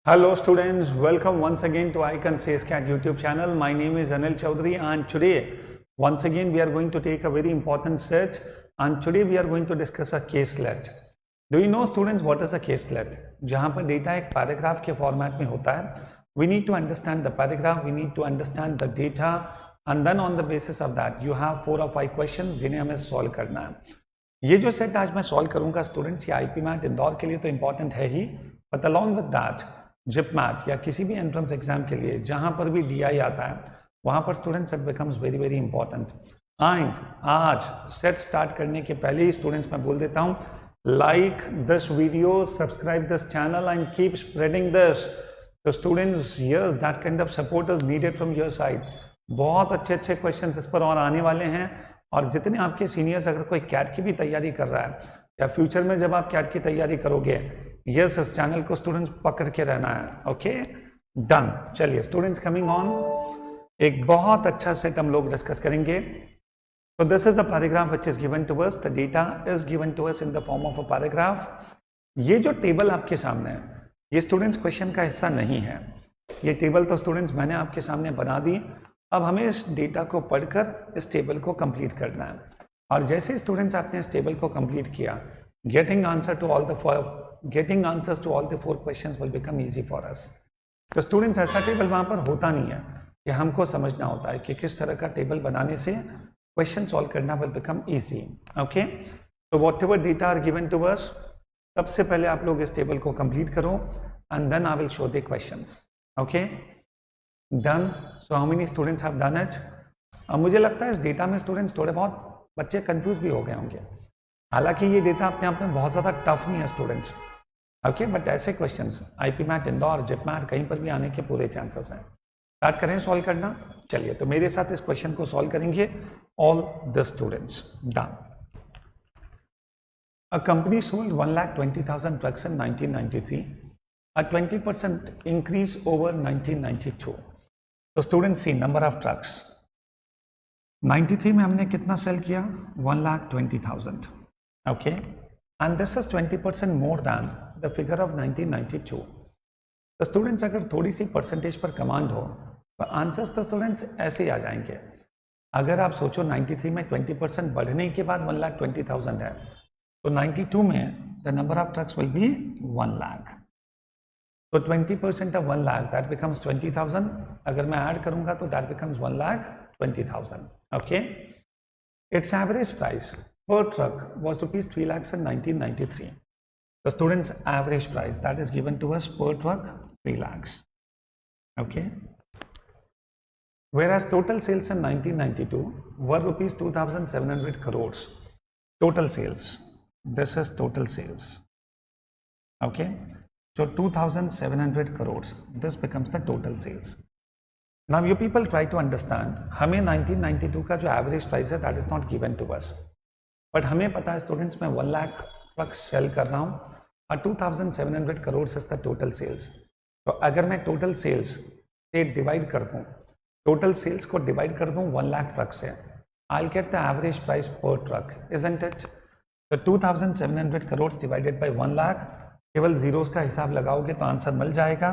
Hello students, welcome once again to Icon CSCAT YouTube channel. My name is Anil Chaudhary and today once again we are going to take a very important search and today we are going to discuss a caselet. Do you know students what is a caselet? जहाँ पर data एक paragraph के format में होता है. We need to understand the paragraph, we need to understand the data and then on the basis of that you have 4 or 5 questions जिन्हें हमें solve करना है. ये जो सेट आज मैं सॉल्व करूंगा स्टूडेंट्स, ये आईपी मैट इंदौर के लिए तो इंपॉर्टेंट है ही, बट अलॉन्ग विद दैट जिप मैट या किसी भी एंट्रेंस एग्जाम के लिए जहां पर भी डीआई आता है वहां पर students it becomes very very important. And आज सेट स्टार्ट करने के पहले ही स्टूडेंट्स मैं बोल देता हूं, like this video, subscribe this channel and keep spreading this. तो students yes that kind of support is needed from your side. बहुत अच्छे अच्छे क्वेश्चंस इस पर और आने वाले हैं और जितने आपके सीनियर्स अगर कोई कैट की भी तैयारी कर रहा है या फ्यूचर में जब आप कैट की तैयारी करोगे, यस इस चैनल को स्टूडेंट्स पकड़ के रहना है. Okay done. चलिए स्टूडेंट्स कमिंग ऑन, एक बहुत अच्छा सेट हम लोग डिस्कस करेंगे. So this is a paragraph which is given to us. The data is given to us in the form of a paragraph. ये जो टेबल आपके सामने है ये स्टूडेंट्स क्वेश्चन का हिस्सा नहीं है. ये टेबल तो स्टूडेंट्स मैंने आपके सामने बना दी. अब हमें इस डेटा को पढ़कर इस टेबल को कंप्लीट करना है और जैसे स्टूडेंट्स आपने इस टेबल को कंप्लीट किया, getting answers to all the 4 questions will become easy for us. तो स्टूडेंट्स ऐसा टेबल वहाँ पर होता नहीं है कि हमको समझना होता है कि किस तरह का टेबल बनाने से क्वेश्चन सॉल्व करना विल बिकम इजी. ओके तो whatever data are given to us, सबसे पहले आप लोग इस टेबल को कंप्लीट करो and then I will show the questions. Okay done. So how many students have done it? अब मुझे लगता है इस डेटा में स्टूडेंट्स थोड़े बहुत बच्चे कंफ्यूज भी हो गए होंगे. हालांकि ये डेटा अपने आप में बहुत ज़्यादा टफ नहीं है स्टूडेंट्स. ओके बट ऐसे questions IP MAT, Indore, JIP MAT कहीं पर भी आने के पूरे चांसेस हैं. स्टार्ट करें सॉल्व करना. चलिए तो मेरे साथ इस क्वेश्चन को सॉल्व करेंगे all the students. Done. A company sold 1,20,000 trucks in 1993, a 20% increase over 1992. तो students see number of trucks. 93 में हमने कितना सेल किया? 1,20,000. Okay and this is 20% more than the figure of 1992. तो स्टूडेंट्स अगर थोड़ी सी परसेंटेज पर कमांड हो तो आंसर्स तो स्टूडेंट्स ऐसे ही आ जाएंगे. अगर आप सोचो 93 में 20% बढ़ने के बाद 1,20,000 है तो 92 में the number of trucks will be 1 lakh. तो 20% ऑफ 1 लाख दैट बिकम्स 20,000. अगर मैं ऐड करूंगा तो that becomes 1,20,000. Okay it's average price per truck was rupees 3 lakhs in 1993. The students average price that is given to us per truck 3 lakhs. Okay. Whereas total sales in 1992 were rupees 2,700 crores. Total sales. This is total sales. Okay. So 2,700 crores. This becomes the total sales. Now you people try to understand. हमें 1992 का जो average price है that is not given to us. But हमें पता है students मैं 1 lakh trucks cell कर रहा हूँ और 2,700 crore is the total sales. तो अगर मैं टोटल सेल्स से डिवाइड कर दूँ, टोटल सेल्स को डिवाइड कर दूँ 1 लाख ट्रक से, I will get the average price per truck. Isn't it? तो 2,700 करोड़ डिवाइडेड बाय 1 लाख, केवल जीरोस का हिसाब लगाओगे तो आंसर मिल जाएगा.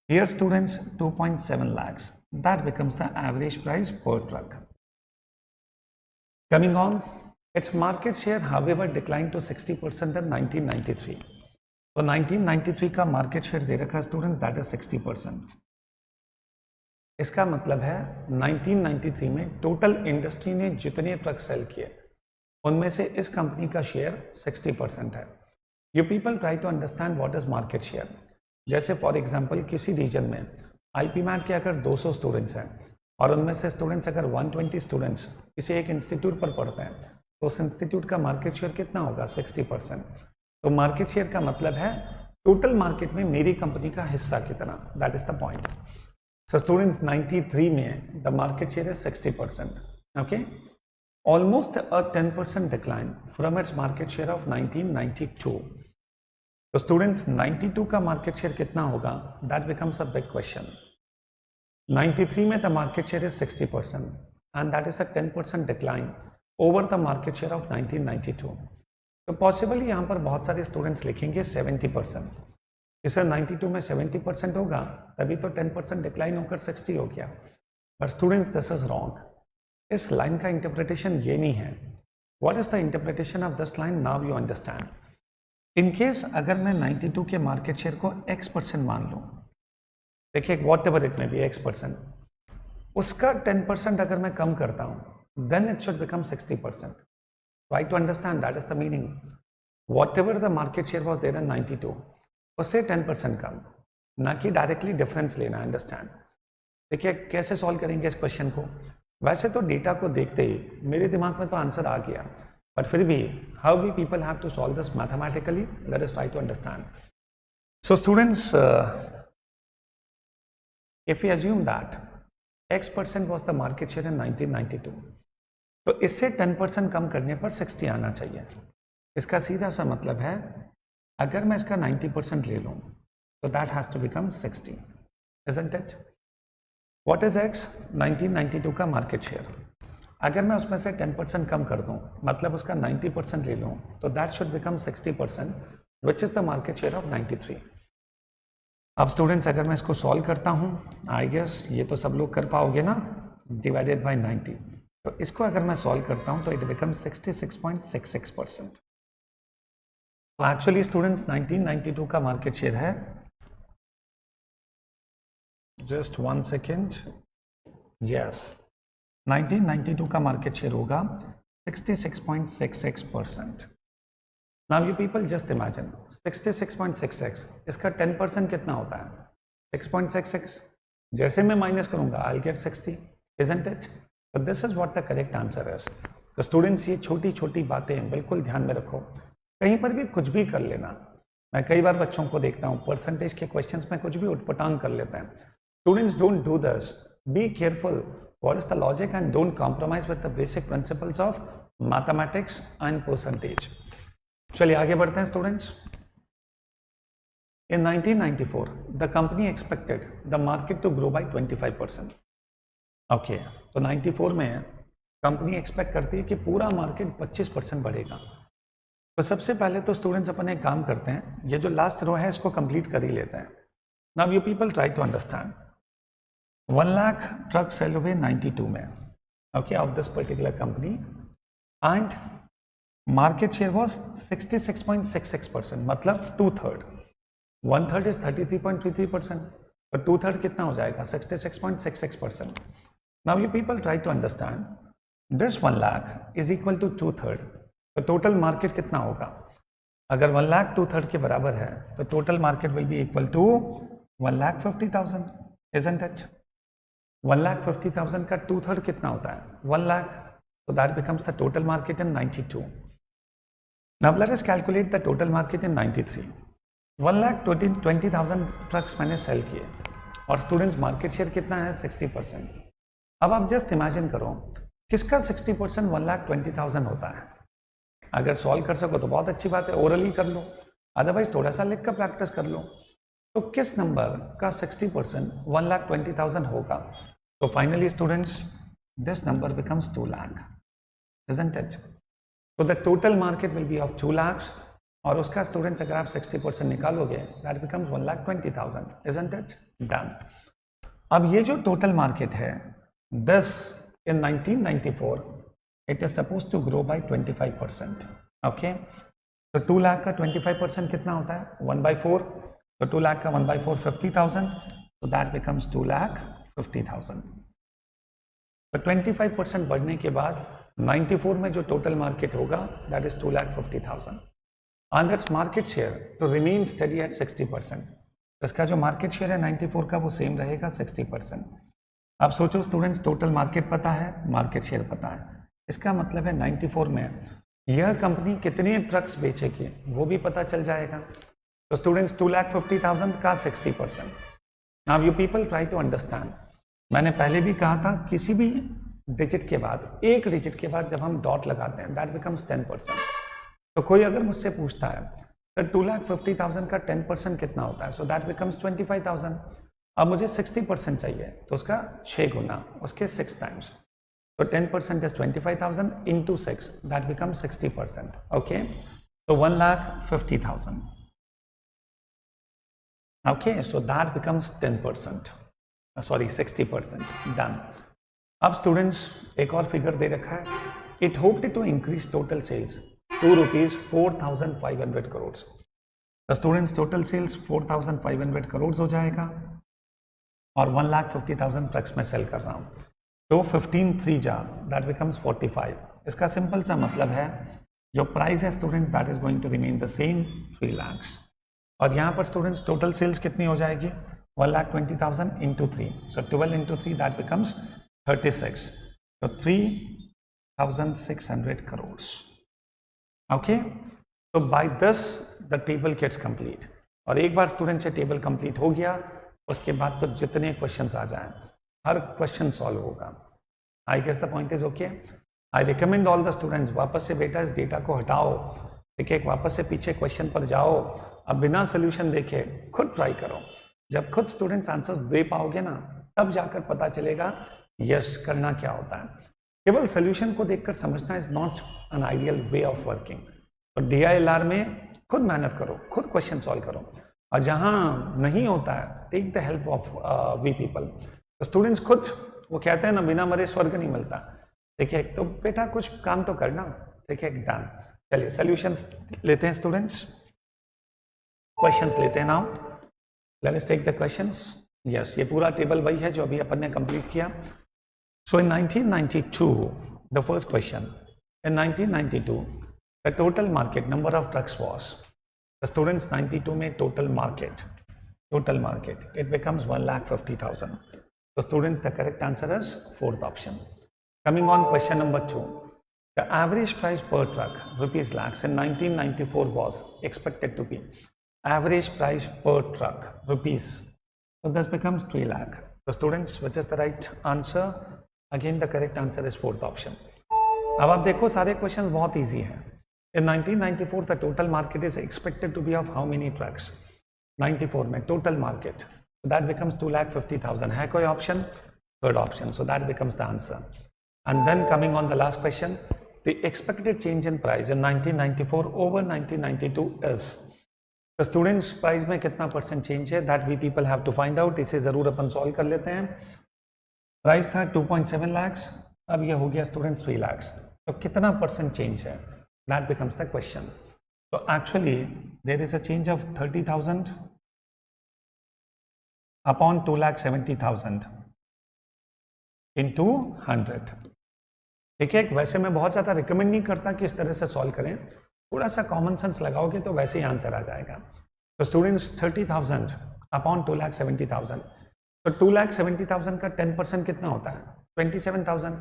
Here students 2.7 lakhs. That becomes the average price per truck. Coming on, its market share however declined to 60% in 1993. तो 1993 का मार्केट शेयर दे रखा स्टूडेंट्स दैट इज 60%. इसका मतलब है 1993 में टोटल इंडस्ट्री ने जितने ट्रक सेल किए उनमें से इस कंपनी का शेयर 60% है. You people try to understand what is market share. जैसे फॉर एग्जांपल किसी रीजन में आईपी मैट के अगर 200 स्टूडेंट्स हैं और उनमें से स्टूडेंट्स अगर 120 स्टूडेंट्स किसी एक इंस्टीट्यूट पर पढ़ते हैं तो उस इंस्टीट्यूट का मार्केट शेयर कितना होगा? 60%. तो मार्केट शेयर का मतलब है टोटल मार्केट में मेरी कंपनी का हिस्सा कितना. That is the point. So students 93 में the market share is 60%. Okay almost a 10% decline from its market share of 1992. तो स्टूडेंट्स 92 का मार्केट शेयर कितना होगा? That becomes a big question. 93 में the market share is 60% and that is a 10% decline over the market share of 1992. तो possibly यहाँ पर बहुत सारे स्टूडेंट्स लिखेंगे 70%. कि सर 92 में 70% होगा, तभी तो 10% डिक्लाइन होकर 60 हो गया। But students this is wrong. इस लाइन का इंटरप्रिटेशन ये नहीं है। What is the interpretation of this line? Now you understand. In case अगर मैं 92 के मार्केट शेयर को x% मान लूँ, देखिए what ever it may be x%, उसका 10% अगर मैं कम करता हूँ, then it should become 60%. Try to understand, that is the meaning. Whatever the market share was there in 92, उससे 10% कम, ना कि डायरेक्टली डिफरेंस लेना. अंडरस्टैंड. देखिए कैसे सॉल्व करेंगे इस क्वेश्चन को. वैसे तो डेटा को देखते ही मेरे दिमाग में तो आंसर आ गया, बट फिर भी how we people have to solve this mathematically, let us try to understand. So students, if we assume that x% was the market share in 1992, तो इससे 10% कम करने पर 60 आना चाहिए. इसका सीधा सा मतलब है अगर मैं इसका 90% ले लूँ तो that has to become 60, isn't it? What is x? 1992 का मार्केट शेयर. अगर मैं उसमें से 10% कम कर दूँ, मतलब उसका 90% ले लूँ, तो that should become 60%, which is the market share of 93. अब स्टूडेंट्स अगर मैं इसको सॉल्व करता हूँ, आई गेस ये तो सब लोग कर पाओगे ना, डिवाइडेड बाय 90. तो इसको अगर मैं सॉल्व करता हूँ तो इट बिकम 66.66%. तो एक्चुअली स्टूडेंट्स 1992 का मार्केट शेयर है, जस्ट 1 सेकेंड, यस, 1992 का मार्केट शेयर होगा 66.66%. Now you people just imagine 66.66, इसका 10% कितना होता है? 6.66. जैसे मैं माइनस करूंगा आई गेट 60, इजंट इट? तो this is what the correct answer is. तो स्टूडेंट्स ये छोटी छोटी बातें बिल्कुल ध्यान में रखो, कहीं पर भी कुछ भी कर लेना. मैं कई बार बच्चों को देखता हूँ परसेंटेज के क्वेश्चंस में कुछ भी उटपटांग कर लेते हैं. Students don't do this, be careful, what is the logic and don't compromise with the basic principles of mathematics and percentage. चलिए आगे बढ़ते हैं students. In 1994, the company expected the market to grow by 25%. Okay, तो 94 में company expect करती है कि पूरा मार्केट 25% बढ़ेगा. तो सबसे पहले तो स्टूडेंट्स अपन एक काम करते हैं, ये जो लास्ट रो है इसको कंप्लीट कर ही लेते हैं. Now you people try to understand. 1 lakh truck sale हुए 92 में, okay, of this particular company, and market share was 66.66%, मतलब 2/3. 1/3 इज 33.33%, तो 2/3 कितना हो जाएगा? 66.66%. Now you people try to understand, this 1 lakh is equal to 2/3. तो टोटल मार्केट कितना होगा? अगर 1 लाख 2/3 के बराबर है तो total market will be equal to 1,50,000, isn't it? 1,50,000 का 2/3 कितना होता है? 1 lakh. So that becomes the total market in 92. Now let us calculate the total market in 93. 1,20,000 trucks मैंने सेल किए और स्टूडेंट्स मार्केट शेयर कितना है? 60%. अब आप जस्ट इमेजिन करो किसका 60% 1,20,000 होता है. अगर सॉल्व कर सको तो बहुत अच्छी बात है, ओरली कर लो, अदरवाइज थोड़ा सा लिख कर प्रैक्टिस कर लो. तो किस नंबर का 60% 1,20,000 होगा? तो finally students this number becomes 2 lakh, isn't it? So the total market will be of 2 lakhs, और उसका स्टूडेंट्स अगर आप 60% निकालोगे that becomes 1,20,000, isn't it? Done. अब ये जो टोटल मार्केट है, this in 1994 it is supposed to grow by 25%. Okay, तो 2 लाख का 25% कितना होता है? 1/4. तो 2 लाख का 1/4 50,000, so that becomes 2,50,000. तो 25% बढ़ने के बाद 94 में जो टोटल मार्केट होगा that is 2,50,000. And its market share to remain steady at 60%. इसका जो मार्केट शेयर है 94 का वो सेम रहेगा 60%. अब सोचो स्टूडेंट्स, टोटल मार्केट पता है, मार्केट शेयर पता है, इसका मतलब है 94 में यह कंपनी कितने ट्रक्स बेचेगी वो भी पता चल जाएगा. तो स्टूडेंट्स 2,50,000 का 60%. Now you people try to understand. मैंने पहले भी कहा था किसी भी डिजिट के बाद, एक डिजिट के बाद जब हम डॉट लगाते हैं दैट बिकम्स 10%. तो कोई अगर मुझसे पूछता है सर 2,50,000 का 10% कितना होता है? So that becomes 25,000. अब मुझे 60% चाहिए तो उसका 6 गुना, उसके 6 टाइम्स. तो 10% is 25,000 into 6, that becomes 60%. Okay, तो 1,50,000. Okay, so that becomes 10%. Sorry, 60%. Done. अब स्टूडेंट्स एक और फिगर दे रखा है, it hoped to increase total sales to ₹4,500 crore. तो स्टूडेंट्स टोटल सेल्स 4,500 करोड़ हो जाएगा और 1,50,000 ट्रक्स में सेल कर रहा हूँ, तो 15 3 जा दैट बिकम्स 45। इसका सिंपल सा मतलब है जो प्राइस है students that is going to remain the same 3 lakh. और यहाँ पर स्टूडेंट्स टोटल सेल्स कितनी हो जाएगी 1,20,000 into 3, so 12 into 3 that becomes 36, तो 3,600 करोड़। ओके, तो by this the table gets complete. और एक बार स्टूडेंट से टेबल कंप्लीट हो गया उसके बाद तो जितने क्वेश्चंस आ जाएं हर क्वेश्चन सॉल्व होगा। I guess the point is okay. I recommend all the students वापस से बेटा इस डेटा को हटाओ, ठीक है, वापस से पीछे क्वेश्चन पर जाओ, अब बिना सोल्यूशन देखे खुद ट्राई करो। जब खुद स्टूडेंट्स आंसर्स दे पाओगे ना तब जाकर पता चलेगा यस करना क्या होता है। केवल सोल्यूशन को देखकर समझना is not an ideal way of working. तो DILR में खुद मेहनत करो, खुद क्वेश्चन सॉल्व करो, और जहाँ नहीं होता है take the help of we people. तो स्टूडेंट्स खुद वो कहते हैं ना बिना मरे स्वर्ग नहीं मिलता, ठीक है, तो बेटा कुछ काम तो करना, ठीक है, डन। चलिए सोल्यूशंस लेते हैं स्टूडेंट्स, क्वेश्चंस लेते हैं now. Let us take the questions. Yes, ये पूरा टेबल वही है जो अभी अपन ने कंप्लीट किया। सो इन 1992 the first question, in 1992 the total market number of trucks was, the students 92 में total market it becomes 1,50,000. So students, the correct answer is fourth option. Coming on question number 2, the average price per truck rupees lakhs in 1994 was expected to be average price per truck rupees, so this becomes 3 lakh. So students, which is the right answer? Again the correct answer is fourth option. अब आप देखो सारे question बहुत easy हैं। In 1994 the total market is expected to be of how many trucks? 94 में total market, so that becomes 2,50,000. है कोई option? Third option, so that becomes the answer. And then coming on the last question, the expected change in price in 1994 over 1992 is, तो students price में कितना percent change है that we people have to find out. इसे जरूर अपन solve कर लेते हैं। Price था 2.7 लाख, अब ये हो गया स्टूडेंट्स 3 लाख, तो कितना परसेंट चेंज है that becomes the question. So actually there is a change of 30,000 upon 2,70,000 into 100, ठीक है। वैसे मैं बहुत ज़्यादा रिकमेंड नहीं करता कि इस तरह से सॉल्व करें, थोड़ा सा कॉमन सेंस लगाओगे तो वैसे ही आंसर आ जाएगा। तो स्टूडेंट्स 30,000 अपॉन 2,70,000, तो 2,70,000 का 10% कितना होता है 27,000,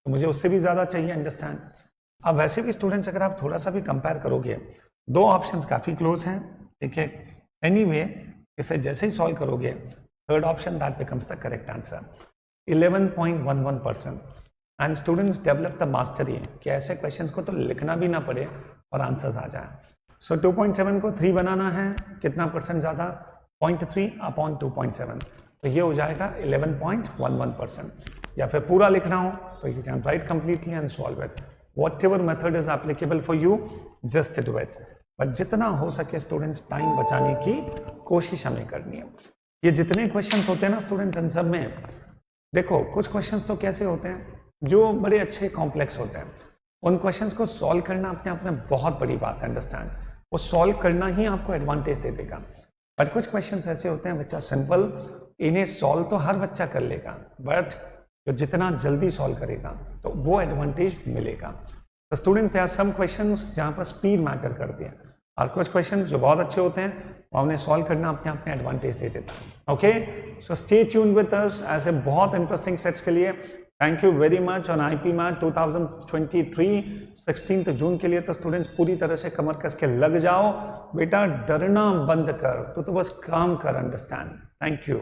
तो मुझे उससे भी ज़्यादा चाहिए, अंडरस्टैंड। अब वैसे भी स्टूडेंट्स अगर आप थोड़ा सा भी कंपेयर करोगे दो ऑप्शंस काफ़ी क्लोज हैं, ठीक है। एनीवे इसे जैसे ही सॉल्व करोगे third option that becomes the correct answer 11.11%। And students develop the mastery कि ऐसे क्वेश्चंस को तो लिखना भी ना पड़े और आंसर्स आ जाए। सो 2.7 को 3 बनाना है, कितना परसेंट ज़्यादा 0.3 अपॉन 2.7, तो ये हो जाएगा 11.11%। या फिर पूरा लिखना हो तो you can write completely and solve it. Whatever method is applicable for you, just do it. But जितना हो सके स्टूडेंट्स टाइम बचाने की कोशिश हमें करनी है। ये जितने क्वेश्चंस होते हैं ना स्टूडेंट्स, इन सब में देखो कुछ क्वेश्चंस तो कैसे होते हैं जो बड़े अच्छे कॉम्प्लेक्स होते हैं, उन क्वेश्चंस को सॉल्व करना अपने आप में बहुत बड़ी बात है, अंडरस्टैंड। वो सॉल्व करना ही आपको एडवांटेज दे देगा। बट कुछ क्वेश्चंस ऐसे होते हैं बच्चा सिंपल, इन्हें सॉल्व तो हर बच्चा कर लेगा, बट तो जितना जल्दी सॉल्व करेगा तो वो एडवांटेज मिलेगा। तो students there are some questions जहाँ पर स्पीड मैटर करती है, और कुछ क्वेश्चंस जो बहुत अच्छे होते हैं वो उन्हें सॉल्व करना अपने आप में एडवांटेज दे देता है। Okay, so stay tuned with us ऐसे बहुत इंटरेस्टिंग सेट्स के लिए। Thank you very much on IP MAT 2023 16 जून के लिए। तो स्टूडेंट्स पूरी तरह से कमर कस के लग जाओ, बेटा डरना बंद कर, तो बस काम कर, अंडरस्टैंड। Thank you.